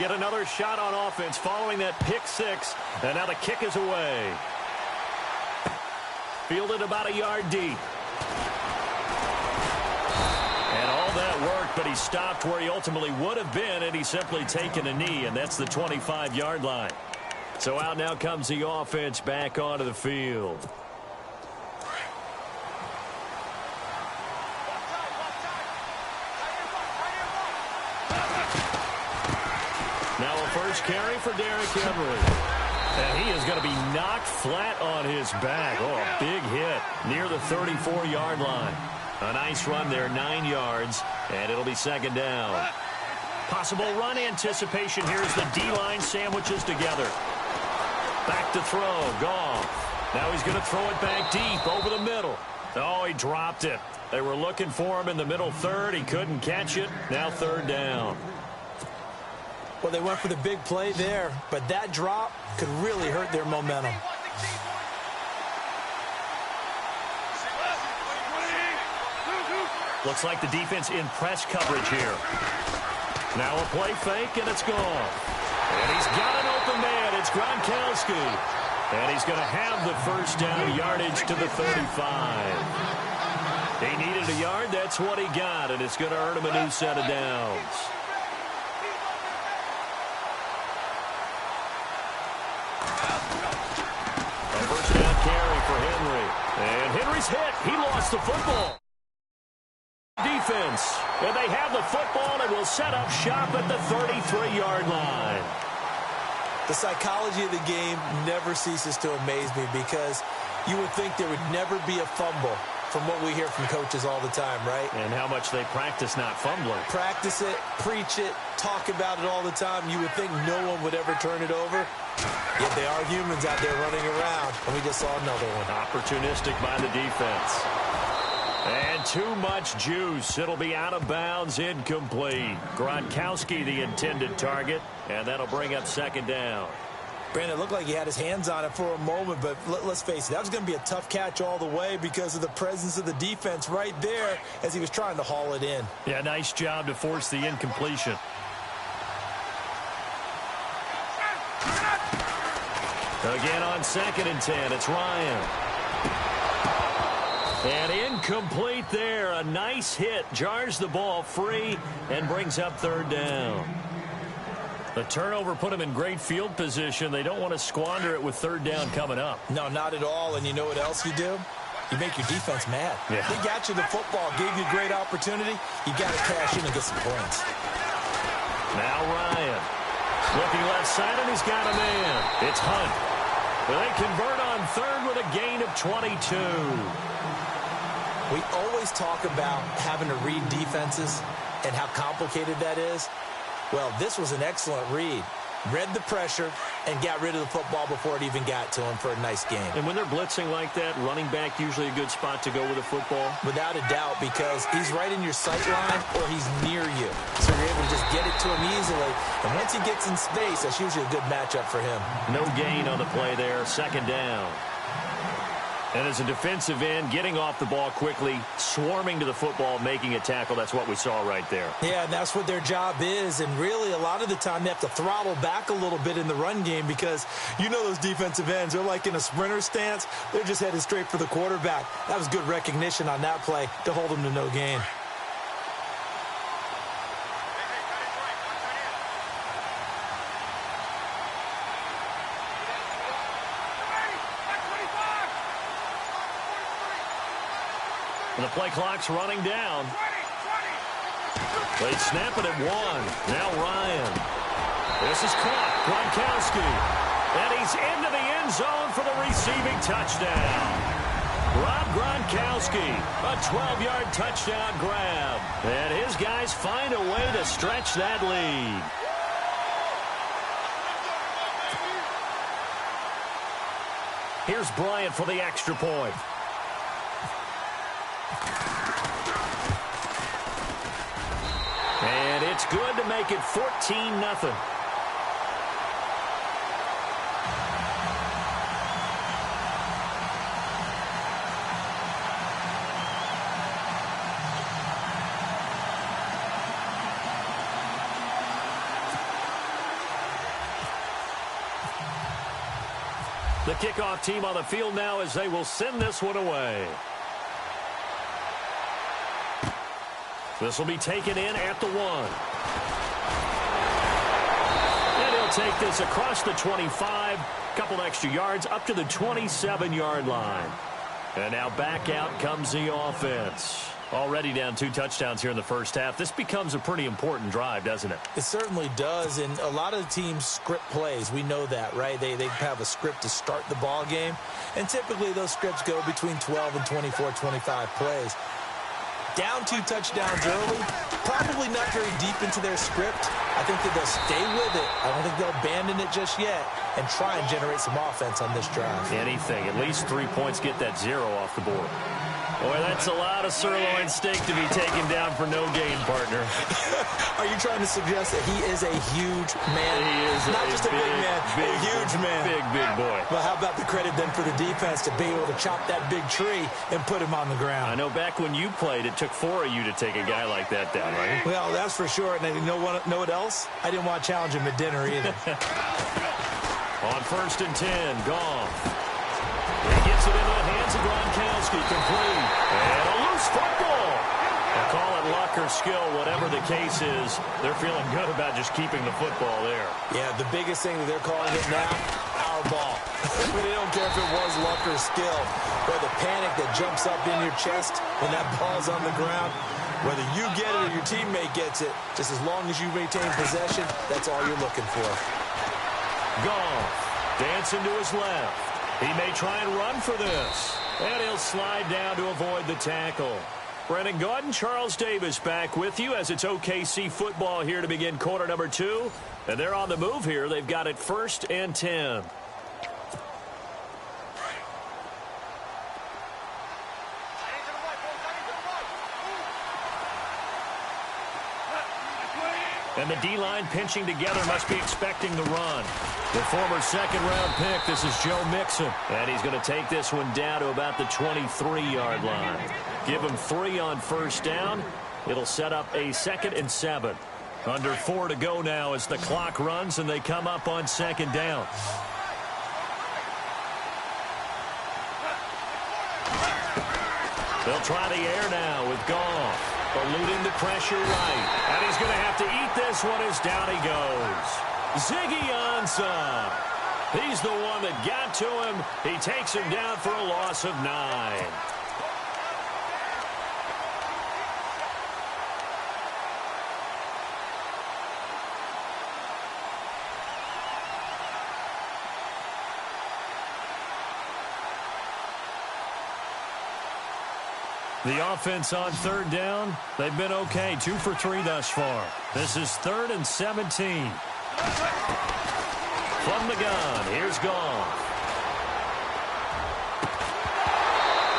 get another shot on offense following that pick six. And now the kick is away. Fielded about a yard deep. And all that worked, but he stopped where he ultimately would have been, and he's simply taken a knee, and that's the 25-yard line. So out now comes the offense back onto the field. Now a first carry for Derrick Henry. And he is going to be knocked flat on his back. Oh, a big hit near the 34-yard line. A nice run there, 9 yards, and it'll be second down. Possible run anticipation here as the D-line sandwiches together. Back to throw, Goff. Now he's going to throw it back deep over the middle. Oh, he dropped it. They were looking for him in the middle third. He couldn't catch it. Now third down. Well, they went for the big play there, but that drop could really hurt their momentum. Looks like the defense in press coverage here. Now a play fake, and it's gone. And he's got an open man. It's Gronkowski. And he's going to have the first down yardage to the 35. He needed a yard. That's what he got, and it's going to earn him a new set of downs. A first down carry for Henry. And Henry's hit. He lost the football. Defense. And they have the football and will set up shop at the 33-yard line. The psychology of the game never ceases to amaze me because you would think there would never be a fumble from what we hear from coaches all the time, right? And how much they practice not fumbling. Practice it, preach it, talk about it all the time. You would think no one would ever turn it over. Yet they are humans out there running around, and we just saw another one. Opportunistic by the defense. And too much juice. It'll be out of bounds, incomplete. Gronkowski the intended target, and that'll bring up second down. Brandon, it looked like he had his hands on it for a moment, but let's face it, that was going to be a tough catch all the way because of the presence of the defense right there as he was trying to haul it in. Yeah, nice job to force the incompletion. Again on 2nd and 10, it's Ryan. And incomplete there. A nice hit. Jars the ball free and brings up third down. The turnover put him in great field position. They don't want to squander it with third down coming up. No, not at all. And you know what else you do? You make your defense mad. Yeah. They got you the football, gave you a great opportunity. You got to cash in and get some points. Now Ryan. Looking left side, and he's got a man. It's Hunt. They convert on third with a gain of 22. We always talk about having to read defenses and how complicated that is. Well, this was an excellent read. Read the pressure and got rid of the football before it even got to him for a nice game. And when they're blitzing like that, running back usually a good spot to go with the football? Without a doubt, because he's right in your sight line or he's near you. So you're able to just get it to him easily. And once he gets in space, that's usually a good matchup for him. No gain on the play there. Second down. And as a defensive end, getting off the ball quickly, swarming to the football, making a tackle, that's what we saw right there. Yeah, and that's what their job is. And really, a lot of the time, they have to throttle back a little bit in the run game because you know those defensive ends, they're like in a sprinter stance. They're just headed straight for the quarterback. That was good recognition on that play to hold them to no gain. And the play clock's running down. They snap it at 1. Now Ryan. This is caught. Gronkowski. And he's into the end zone for the receiving touchdown. Rob Gronkowski, a 12-yard touchdown grab. And his guys find a way to stretch that lead. Here's Bryant for the extra point. And it's good to make it 14-0. The kickoff team on the field now as they will send this one away. This will be taken in at the 1. And he'll take this across the 25. Couple extra yards up to the 27-yard line. And now back out comes the offense. Already down 2 touchdowns here in the first half. This becomes a pretty important drive, doesn't it? It certainly does, and a lot of the teams script plays. We know that, right? They have a script to start the ball game, and typically those scripts go between 12 and 24, 25 plays. Down 2 touchdowns early, probably not very deep into their script. I think that they'll stay with it. I don't think they'll abandon it just yet and try and generate some offense on this drive. Anything. At least 3 points, get that 0 off the board. Boy, that's a lot of sirloin steak to be taken down for no gain, partner. Are you trying to suggest that he is a huge man? He is not just a big man, a huge man. Big boy. Well, how about the credit then for the defense to be able to chop that big tree and put him on the ground? I know back when you played, it took 4 of you to take a guy like that down, right? Well, that's for sure. And you know what else? I didn't want to challenge him at dinner either. On 1st and 10, Goff. He gets it into the hands of Gronkowski, complete. And a loose football. They'll call it luck or skill, whatever the case is. They're feeling good about just keeping the football there. Yeah, the biggest thing that they're calling it now, our ball. They don't care if it was luck or skill. Or the panic that jumps up in your chest when that ball's on the ground. Whether you get it or your teammate gets it, just as long as you maintain possession, that's all you're looking for. Goff dancing to his left. He may try and run for this. And he'll slide down to avoid the tackle. Brennan Gaudin, Charles Davis back with you as it's OKC football here to begin quarter number 2. And they're on the move here. They've got it 1st and 10. And the D-line pinching together must be expecting the run. The former second-round pick, this is Joe Mixon. And he's going to take this one down to about the 23-yard line. Give him 3 on 1st down. It'll set up a 2nd and 7. Under 4 to go now as the clock runs and they come up on 2nd down. They'll try the air now with Goff. Eluding the pressure right. And he's going to have to eat this one as down he goes. Ziggy Ansah. He's the one that got to him. He takes him down for a loss of 9. The offense on 3rd down, they've been okay. 2 for 3 thus far. This is 3rd and 17. From the gun, here's Goff.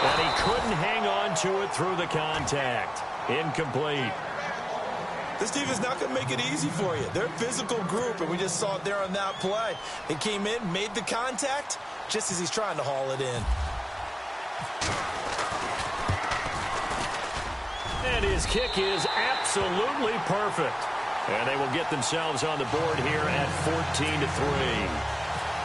And he couldn't hang on to it through the contact. Incomplete. This team is not going to make it easy for you. They're a physical group, and we just saw it there on that play. They came in, made the contact, just as he's trying to haul it in. And his kick is absolutely perfect. And they will get themselves on the board here at 14-3.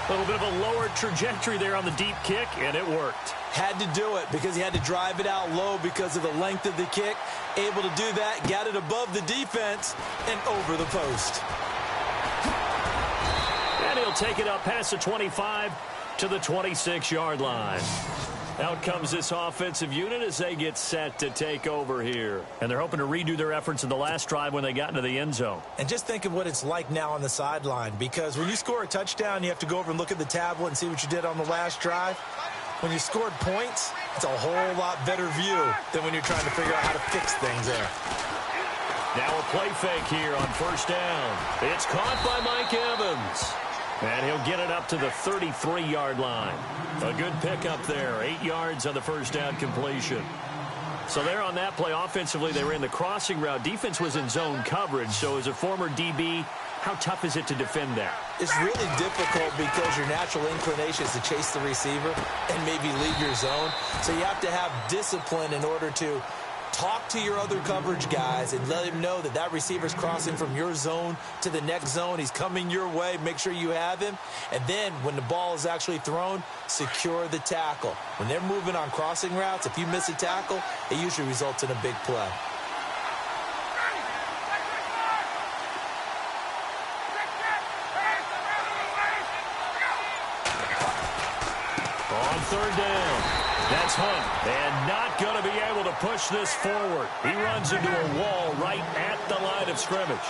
A little bit of a lower trajectory there on the deep kick, and it worked. Had to do it because he had to drive it out low because of the length of the kick. Able to do that, got it above the defense and over the post. And he'll take it up past the 25 to the 26-yard line. Out comes this offensive unit as they get set to take over here. And they're hoping to redo their efforts in the last drive when they got into the end zone. And just think of what it's like now on the sideline, because when you score a touchdown, you have to go over and look at the tablet and see what you did on the last drive. When you scored points, it's a whole lot better view than when you're trying to figure out how to fix things there. Now a play fake here on 1st down. It's caught by Mike Evans. And he'll get it up to the 33-yard line. A good pickup there. 8 yards on the 1st down completion. So there on that play, offensively, they were in the crossing route. Defense was in zone coverage. So as a former DB, how tough is it to defend that? It's really difficult because your natural inclination is to chase the receiver and maybe leave your zone. So you have to have discipline in order to Talk to your other coverage guys and let him know that that receiver's crossing from your zone to the next zone. He's coming your way. Make sure you have him. And then when the ball is actually thrown, secure the tackle. When they're moving on crossing routes, if you miss a tackle, it usually results in a big play. On third down, that's Hunt, and not going to be able to push this forward. He runs into a wall right at the line of scrimmage.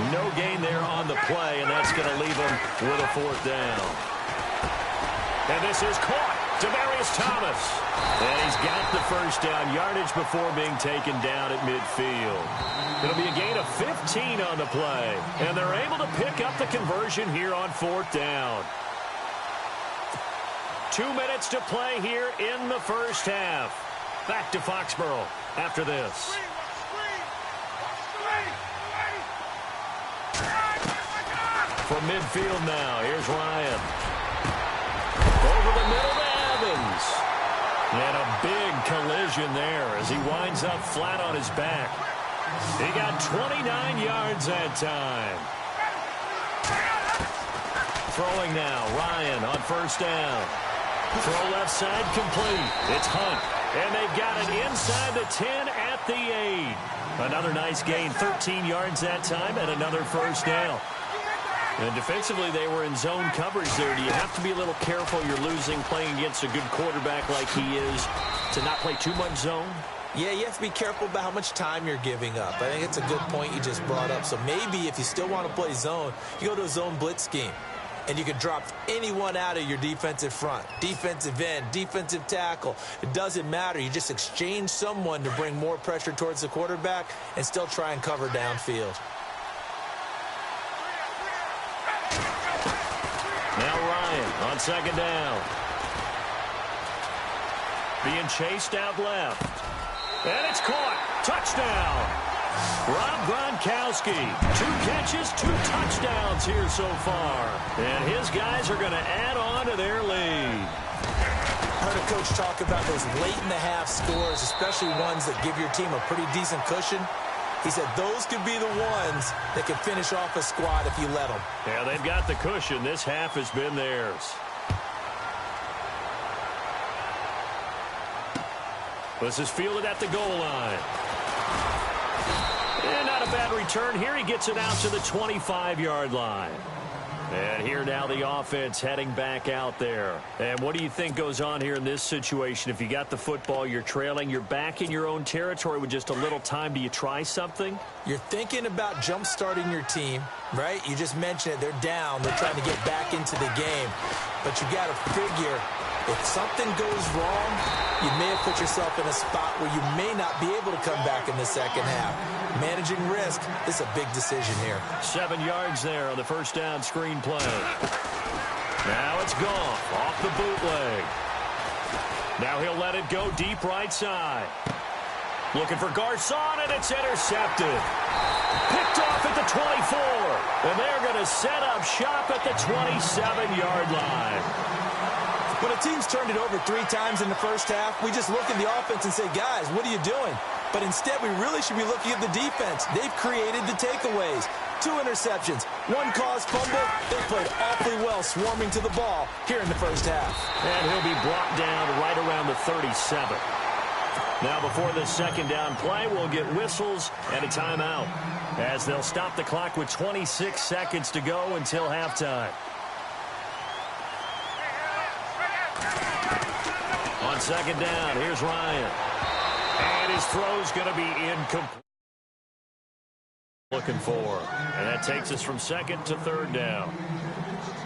No gain there on the play, and that's going to leave him with a fourth down. And this is caught. Demaryius Thomas. And he's got the first down yardage before being taken down at midfield. It'll be a gain of 15 on the play, and they're able to pick up the conversion here on fourth down. 2 minutes to play here in the first half. Back to Foxborough after this. From midfield now, here's Ryan. Over the middle to Evans. And a big collision there as he winds up flat on his back. He got 29 yards that time. Throwing now, Ryan on first down. Throw left side complete. It's Hunt. And they've got it inside the 10 at the 8. Another nice gain, 13 yards that time, and another first down. And defensively, they were in zone coverage there. Do you have to be a little careful you're losing playing against a good quarterback like he is to not play too much zone? Yeah, you have to be careful about how much time you're giving up. I think it's a good point you just brought up. So maybe if you still want to play zone, you go to a zone blitz scheme. And you can drop anyone out of your defensive front, defensive end, defensive tackle. It doesn't matter. You just exchange someone to bring more pressure towards the quarterback and still try and cover downfield. Now Ryan on second down. Being chased out left. And it's caught. Touchdown. Rob Gronkowski, 2 catches, 2 touchdowns here so far. And his guys are going to add on to their lead. I heard a coach talk about those late-in-the-half scores, especially ones that give your team a pretty decent cushion. He said those could be the ones that could finish off a squad if you let them. Yeah, they've got the cushion. This half has been theirs. This is fielded at the goal line. And not a bad return here. He gets it out to the 25-yard line. And here now the offense heading back out there. And what do you think goes on here in this situation? If you got the football, you're trailing, you're back in your own territory with just a little time. Do you try something? You're thinking about jump-starting your team, right? You just mentioned it. They're down. They're trying to get back into the game. But you got to figure if something goes wrong, you may have put yourself in a spot where you may not be able to come back in the second half. Managing risk is a big decision here. 7 yards there on the first down screen play. Now it's Goff off the bootleg. Now he'll let it go deep right side. Looking for Garcon, and it's intercepted. Picked off at the 24. And they're going to set up shop at the 27-yard line. When a team's turned it over 3 times in the first half, we just look at the offense and say, guys, what are you doing? But instead, we really should be looking at the defense. They've created the takeaways. 2 interceptions, 1 caused fumble. They played awfully well swarming to the ball here in the first half. And he'll be brought down right around the 37. Now before the second down play, we'll get whistles and a timeout as they'll stop the clock with 26 seconds to go until halftime. On second down, here's Ryan. And his throw's going to be incomplete. Looking for. And that takes us from second to third down.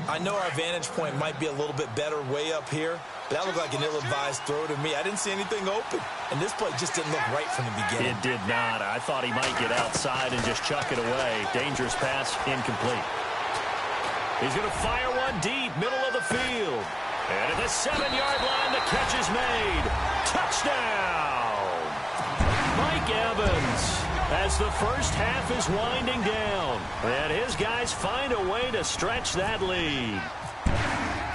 I know our vantage point might be a little bit better way up here, but that looked like an ill-advised throw to me. I didn't see anything open, and this play just didn't look right from the beginning. It did not. I thought he might get outside and just chuck it away. Dangerous pass, incomplete. He's going to fire one deep, middle of the field. And at the 7-yard line, the catch is made. Touchdown! Mike Evans, as the first half is winding down. And his guys find a way to stretch that lead.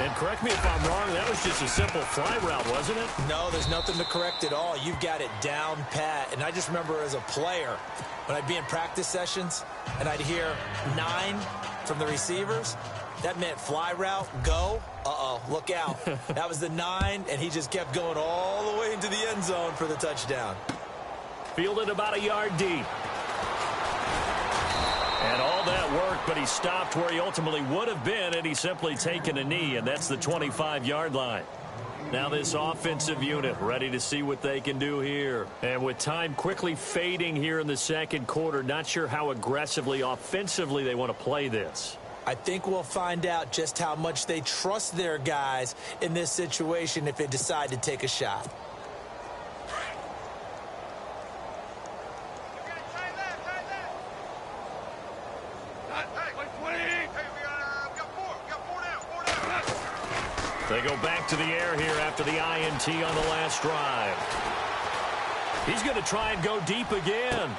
And correct me if I'm wrong, that was just a simple fly route, wasn't it? No, there's nothing to correct at all. You've got it down pat. And I just remember as a player, when I'd be in practice sessions and I'd hear 9 from the receivers, that meant fly route, go. Uh-oh, look out. That was the 9, and he just kept going all the way into the end zone for the touchdown. Fielded about a yard deep. And all that work, but he stopped where he ultimately would have been had he simply taken a knee, and that's the 25-yard line. Now this offensive unit ready to see what they can do here. And with time quickly fading here in the second quarter, not sure how aggressively, offensively they want to play this. I think we'll find out just how much they trust their guys in this situation if they decide to take a shot. They go back to the air here after the INT on the last drive. He's going to try and go deep again.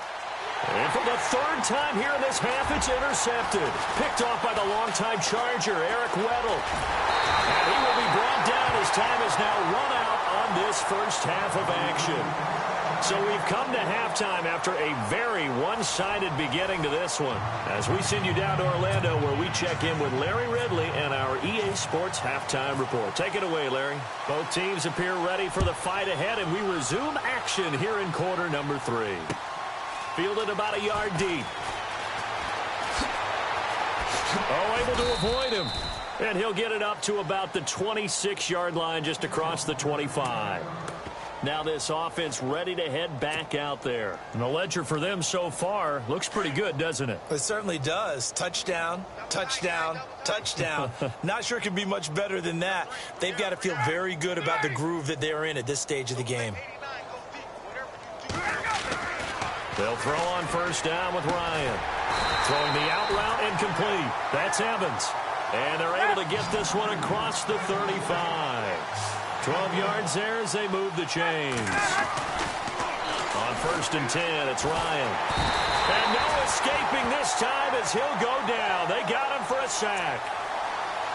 And for the third time here in this half, it's intercepted. Picked off by the longtime Charger, Eric Weddle. And he will be brought down as time is now run out on this first half of action. So we've come to halftime after a very one-sided beginning to this one. As we send you down to Orlando where we check in with Larry Ridley and our EA Sports Halftime Report. Take it away, Larry. Both teams appear ready for the fight ahead, and we resume action here in quarter number 3. Fielded about a yard deep. Oh, able to avoid him. And he'll get it up to about the 26-yard line just across the 25. Now this offense ready to head back out there. And the ledger for them so far looks pretty good, doesn't it? It certainly does. Touchdown, touchdown, touchdown. Not sure it can be much better than that. They've got to feel very good about the groove that they're in at this stage of the game. They'll throw on first down with Ryan. Throwing the out route incomplete. That's Evans. And they're able to get this one across the 35. 12 yards there as they move the chains. On first and 10, it's Ryan. And no escaping this time as he'll go down. They got him for a sack.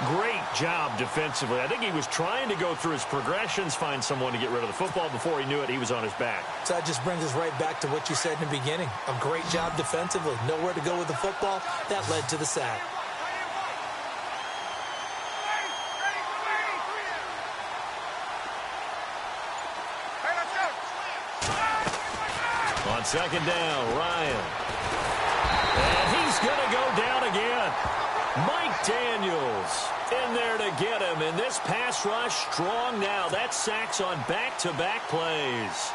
Great job defensively. I think he was trying to go through his progressions, find someone to get rid of the football. Before he knew it, he was on his back. So that just brings us right back to what you said in the beginning. A great job defensively. Nowhere to go with the football. That led to the sack. On second down, Ryan. And he's going to go down again. Mike Daniels in there to get him. And this pass rush strong now. That's sacks on back-to-back plays.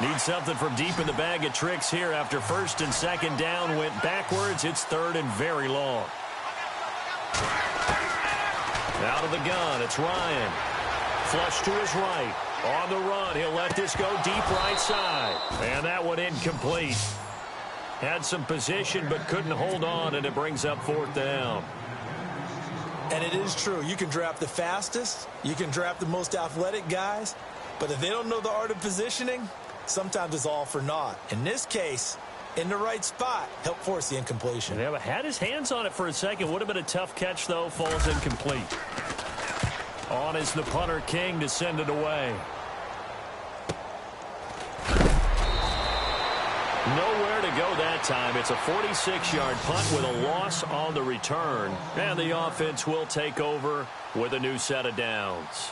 Need something from deep in the bag of tricks here after first and second down went backwards. It's third and very long. Out of the gun, it's Ryan. Flush to his right. On the run, he'll let this go deep right side. And that one incomplete. Had some position but couldn't hold on, and it brings up fourth down. And it is true. You can draft the fastest. You can draft the most athletic guys. But if they don't know the art of positioning, sometimes it's all for naught. In this case, in the right spot, help force the incompletion. Yeah, but had his hands on it for a second. Would have been a tough catch, though. Falls incomplete. On is the punter, King, to send it away. Nowhere to go that time. It's a 46-yard punt with a loss on the return. And the offense will take over with a new set of downs.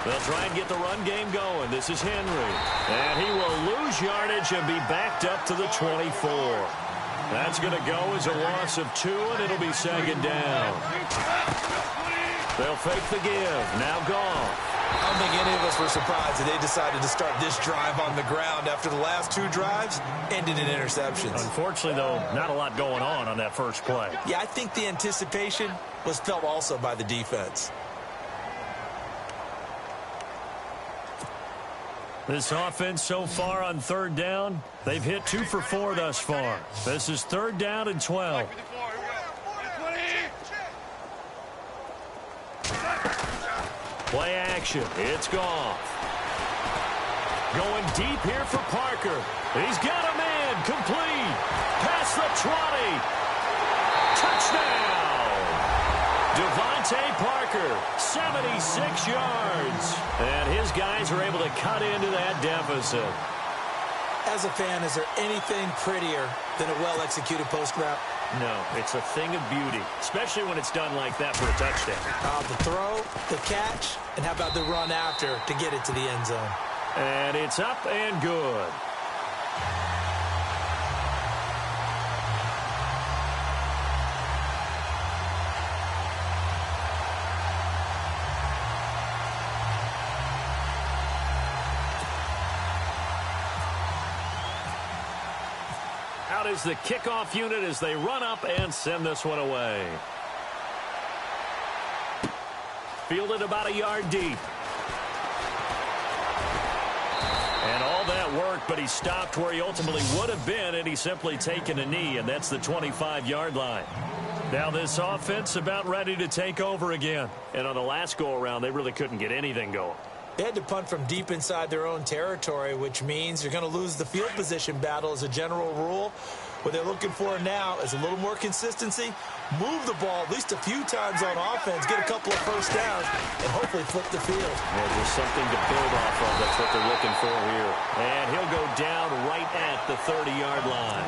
They'll try and get the run game going. This is Henry. And he will lose yardage and be backed up to the 24. That's going to go as a loss of 2, and it'll be second down. They'll fake the give. Now gone. I don't think any of us were surprised that they decided to start this drive on the ground after the last 2 drives ended in interceptions. Unfortunately, though, not a lot going on that first play. Yeah, I think the anticipation was felt also by the defense. This offense so far on third down, they've hit 2 for 4 thus far. This is 3rd down and 12. Play action. It's Goff. Going deep here for Parker. He's got a man. Complete. Past the 20. Touchdown. Devontae Parker, 76 yards. And his guys are able to cut into that deficit. As a fan, is there anything prettier than a well-executed post route? No, it's a thing of beauty, especially when it's done like that for a touchdown. The throw, the catch, and how about the run after to get it to the end zone? And it's up and good. Out is the kickoff unit as they run up and send this one away. Fielded about a yard deep. And all that work, but he stopped where he ultimately would have been, and he's simply taken a knee, and that's the 25-yard line. Now this offense about ready to take over again. And on the last go-around, they really couldn't get anything going. They had to punt from deep inside their own territory, which means you're going to lose the field position battle as a general rule. What they're looking for now is a little more consistency, move the ball at least a few times on offense, get a couple of first downs, and hopefully flip the field. Yeah, there's something to build off of. That's what they're looking for here. And he'll go down right at the 30-yard line.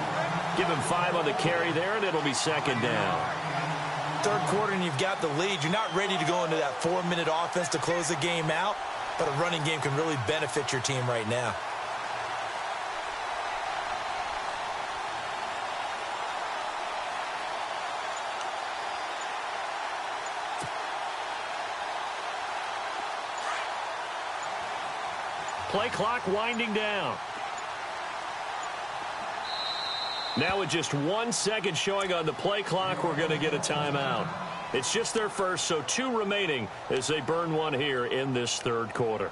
Give him 5 on the carry there, and it'll be 2nd down. Third quarter, and you've got the lead. You're not ready to go into that 4-minute offense to close the game out, but a running game can really benefit your team right now. Play clock winding down. Now with just 1 second showing on the play clock, we're going to get a timeout. It's just their first, so 2 remaining as they burn one here in this third quarter.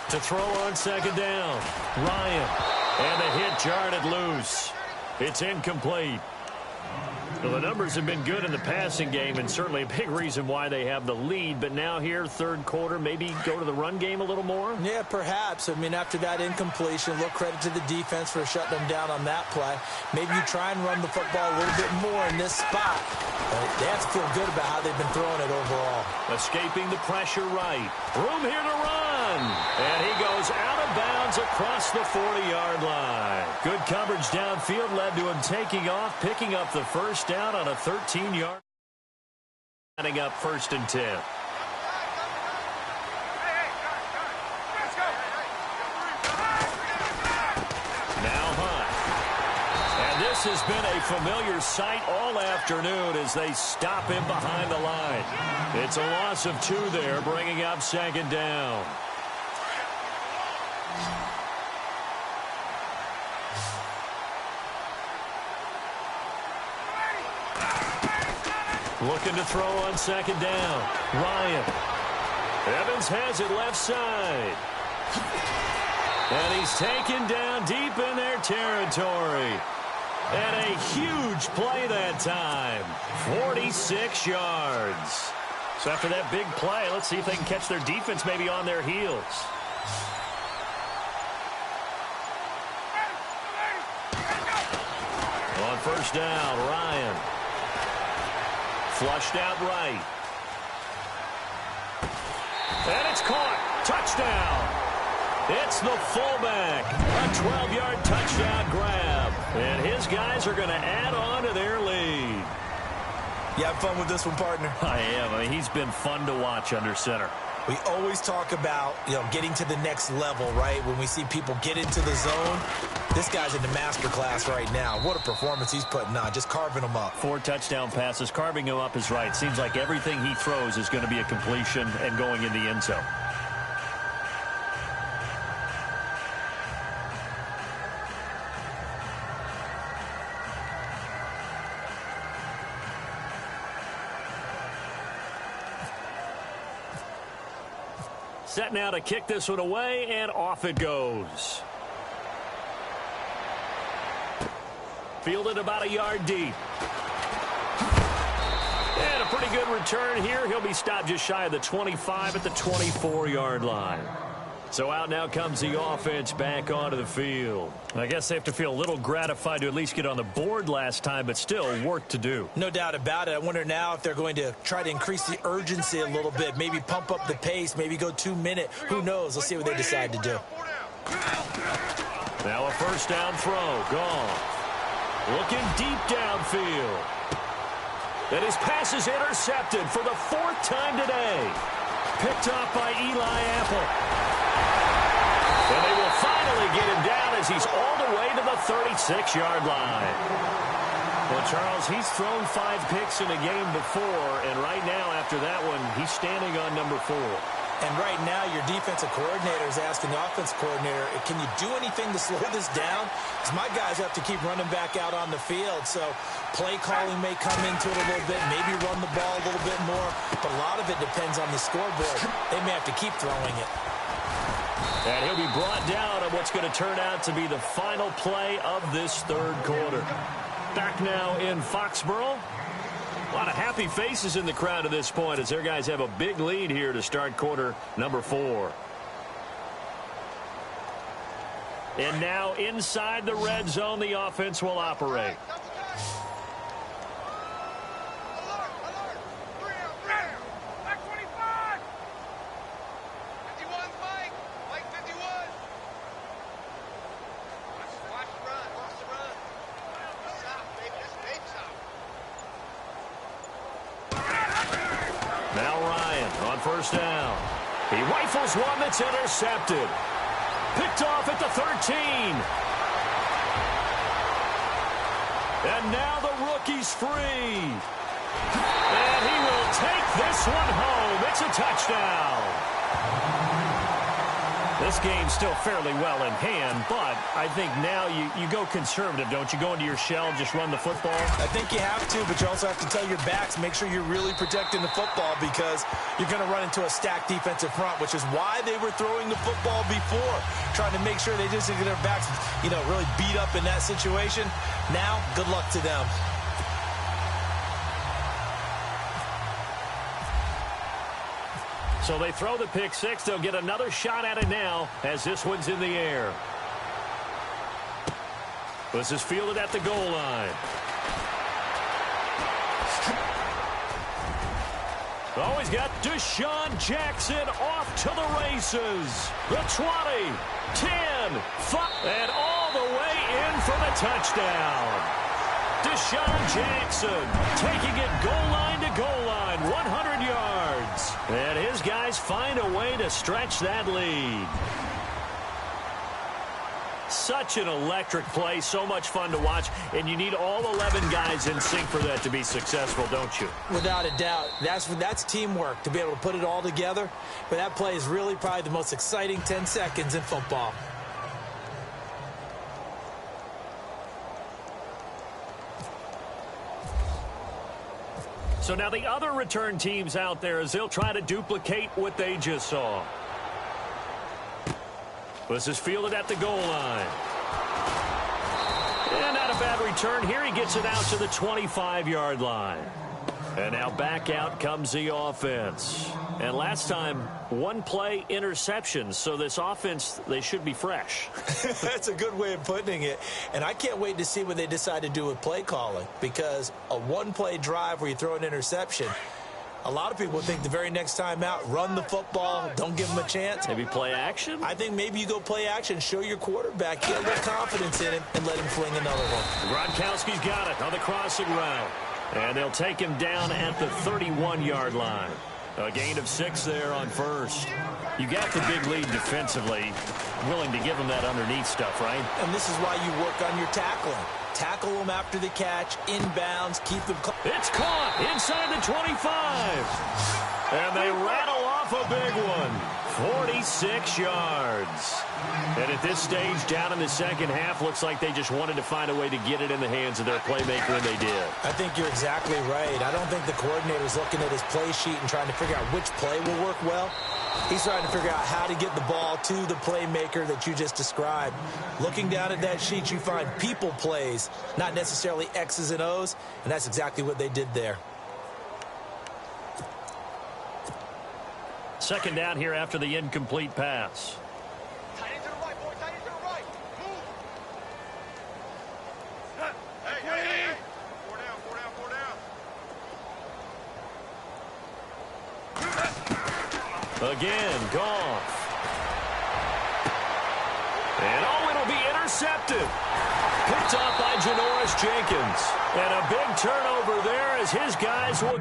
To throw on 2nd down, Ryan. And the hit jarred it loose. It's incomplete. Well, the numbers have been good in the passing game, and certainly a big reason why they have the lead. But now here, third quarter, maybe go to the run game a little more? Yeah, perhaps. I mean, after that incompletion, look, credit to the defense for shutting them down on that play. Maybe you try and run the football a little bit more in this spot. They have to feel good about how they've been throwing it overall. Escaping the pressure right. Room here to run. And he goes out of bounds across the 40-yard line. Good coverage downfield led to him taking off, picking up the first down on a 13-yard. Setting up 1st and 10. Now Hunt. And this has been a familiar sight all afternoon as they stop him behind the line. It's a loss of 2 there, bringing up 2nd down. Looking to throw on 2nd down. Ryan. Evans has it left side. And he's taken down deep in their territory. And a huge play that time. 46 yards. So after that big play, let's see if they can catch their defense maybe on their heels. On 1st down, Ryan. Flushed out right. And it's caught. Touchdown. It's the fullback. A 12-yard touchdown grab. And his guys are going to add on to their lead. You have fun with this one, partner? I am. I mean, he's been fun to watch under center. We always talk about, getting to the next level, right? When we see people get into the zone, this guy's in the master class right now. What a performance he's putting on, just carving them up. 4 touchdown passes. Carving him up is right. Seems like everything he throws is going to be a completion and going in the end zone. Set now to kick this one away, and off it goes. Fielded about a yard deep. And a pretty good return here. He'll be stopped just shy of the 25 at the 24-yard line. So out now comes the offense back onto the field. I guess they have to feel a little gratified to at least get on the board last time, but still work to do. No doubt about it. I wonder now if they're going to try to increase the urgency a little bit, maybe pump up the pace, maybe go 2 minute. Who knows? Let's see what they decide to do. Now a first down throw. Gone. Looking deep downfield. And his pass is intercepted for the 4th time today. Picked up by Eli Apple. And they will finally get him down as he's all the way to the 36-yard line. Well, Charles, he's thrown 5 picks in a game before, and right now after that one, he's standing on number 4. And right now, your defensive coordinator is asking the offensive coordinator, can you do anything to slow this down? Because my guys have to keep running back out on the field. So play calling may come into it a little bit, maybe run the ball a little bit more. But a lot of it depends on the scoreboard. They may have to keep throwing it. And he'll be brought down on what's going to turn out to be the final play of this 3rd quarter. Back now in Foxborough. A lot of happy faces in the crowd at this point as their guys have a big lead here to start quarter number 4. And now inside the red zone, the offense will operate. First down. He rifles one that's intercepted. Picked off at the 13. And now the rookie's free. And he will take this one home. It's a touchdown. This game's still fairly well in hand, but I think now you go conservative, don't you? Go into your shell and just run the football? I think you have to, but you also have to tell your backs, make sure you're really protecting the football because you're going to run into a stacked defensive front, which is why they were throwing the football before, trying to make sure they just didn't get their backs, really beat up in that situation. Now, good luck to them. So they throw the pick 6. They'll get another shot at it now as this one's in the air. This is fielded at the goal line. Oh, he's got Deshaun Jackson off to the races. The 20, 10, 5, and all the way in for the touchdown. Deshaun Jackson taking it goal line to goal line, 100 yards. And his guys find a way to stretch that lead. Such an electric play, so much fun to watch, and you need all 11 guys in sync for that to be successful, don't you? Without a doubt. That's teamwork, to be able to put it all together. But that play is really probably the most exciting 10 seconds in football. So now the other return teams out there as they'll try to duplicate what they just saw. This is fielded at the goal line. And not a bad return here. He gets it out to the 25-yard line. And now back out comes the offense. And last time, one play interception. So this offense, they should be fresh. That's a good way of putting it. And I can't wait to see what they decide to do with play calling. Because a one-play drive where you throw an interception, a lot of people think the very next time out, run the football, don't give them a chance. Maybe play action? I think maybe you go play action, show your quarterback, get a little confidence in him, and let him fling another one. Gronkowski's got it on the crossing route. And they'll take him down at the 31-yard line. A gain of 6 there on first. You got the big lead defensively. Willing to give them that underneath stuff, right? And this is why you work on your tackling. Tackle them after the catch, inbounds, keep them... It's caught inside the 25. And they rattle off a big one. 46 yards. And at this stage, down in the second half, looks like they just wanted to find a way to get it in the hands of their playmaker, and they did. I think you're exactly right. I don't think the coordinator's looking at his play sheet and trying to figure out which play will work well. He's trying to figure out how to get the ball to the playmaker that you just described. Looking down at that sheet, you find people plays, not necessarily X's and O's, and that's exactly what they did there. Second down here after the incomplete pass. Tight end to the right, boy. Tight end to the right. Move. Hey. 4 down, 4 down, 4 down. Again, Goff. And it'll be intercepted. Picked off by Janoris Jenkins. And a big turnover there as his guys will...